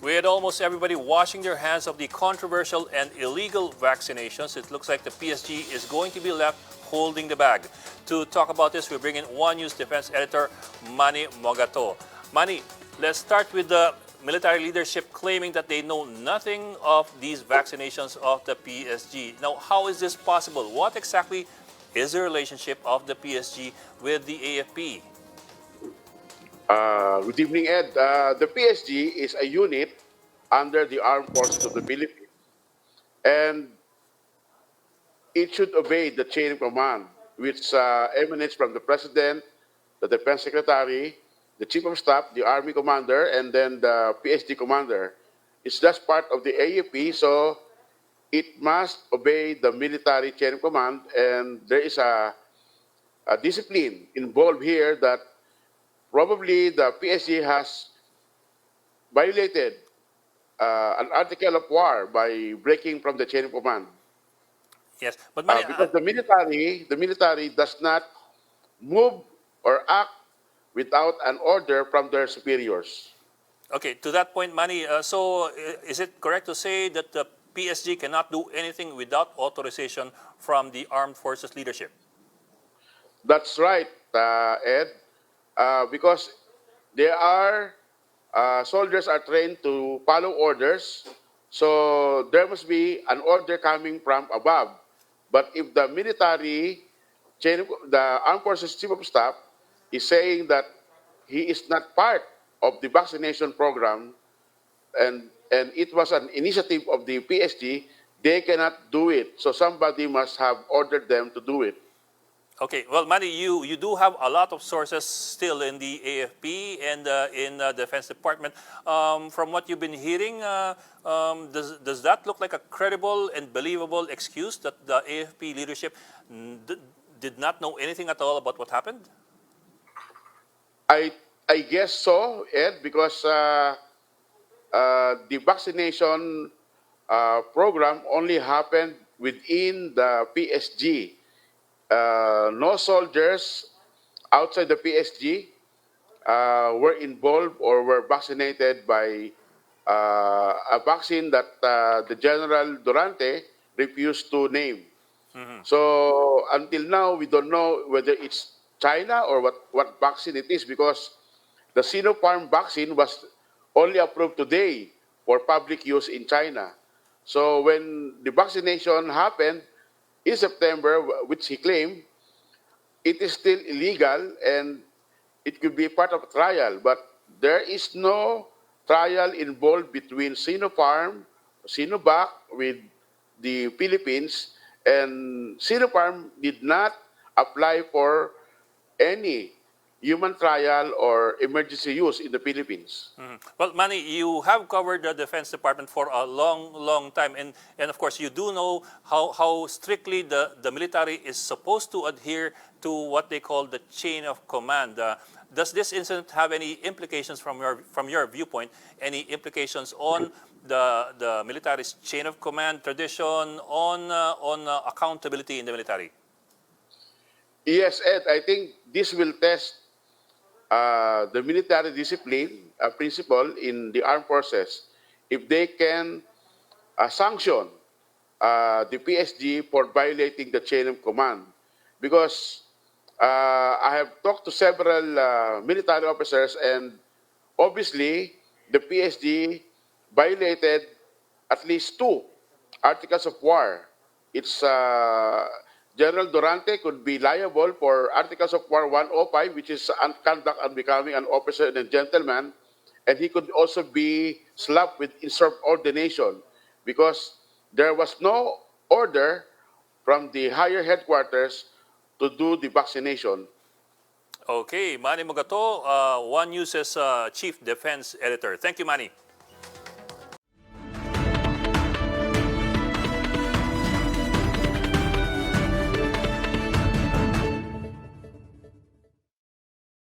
With almost everybody washing their hands of the controversial and illegal vaccinations, it looks like the PSG is going to be left holding the bag. To talk about this, we bring in One News Defense Editor Manny Mogato. Manny, let's start with the military leadership claiming that they know nothing of these vaccinations of the PSG. Now, how is this possible? What exactly is the relationship of the PSG with the AFP? Good evening, Ed. The PSG is a unit under the Armed Forces of the Philippines, and it should obey the chain of command, which emanates from the President, the Defense Secretary, the Chief of Staff, the Army Commander, and then the PSG Commander. It's just part of the AFP, so it must obey the military chain of command, and there is a discipline involved here that probably the PSG has violated an article of war by breaking from the chain of command. Yes, but Manny, Because the military does not move or act without an order from their superiors. okay, to that point, Manny, so is it correct to say that the PSG cannot do anything without authorization from the armed forces leadership? That's right, Ed. Because there are soldiers are trained to follow orders, so there must be an order coming from above. But if the military the armed forces chief of staff is saying that he is not part of the vaccination program, and it was an initiative of the PSG, they cannot do it. So somebody must have ordered them to do it. Okay, well, Manny, you do have a lot of sources still in the AFP and in the Defense Department. From what you've been hearing, does that look like a credible and believable excuse that the AFP leadership did not know anything at all about what happened? I I guess so, Ed, because the vaccination program only happened within the PSG. No soldiers outside the PSG were involved or were vaccinated by a vaccine that the General Durante refused to name. So until now, we don't know whether it's China or what vaccine it is, because the Sinopharm vaccine was only approved today for public use in China. So when the vaccination happened in September, which he claimed, it is still illegal and it could be part of a trial, but there is no trial involved between Sinopharm, Sinovac with the Philippines, and Sinopharm did not apply for any human trial or emergency use in the Philippines. Well, Manny, you have covered the Defense Department for a long, long time, and of course, you do know how strictly the military is supposed to adhere to what they call the chain of command. Does this incident have any implications from your viewpoint? Any implications on the military's chain of command tradition, on accountability in the military? Yes, Ed, I think this will test the military discipline principle in the armed forces if they can sanction the PSG for violating the chain of command. Because I have talked to several military officers, and obviously the PSG violated at least two articles of war. It's General Durante could be liable for Articles of War 105, which is conduct and becoming an officer and a gentleman, and he could also be slapped with insubordination because there was no order from the higher headquarters to do the vaccination. Okay, Manny Mogato, One News's Chief Defense Editor. Thank you, Manny.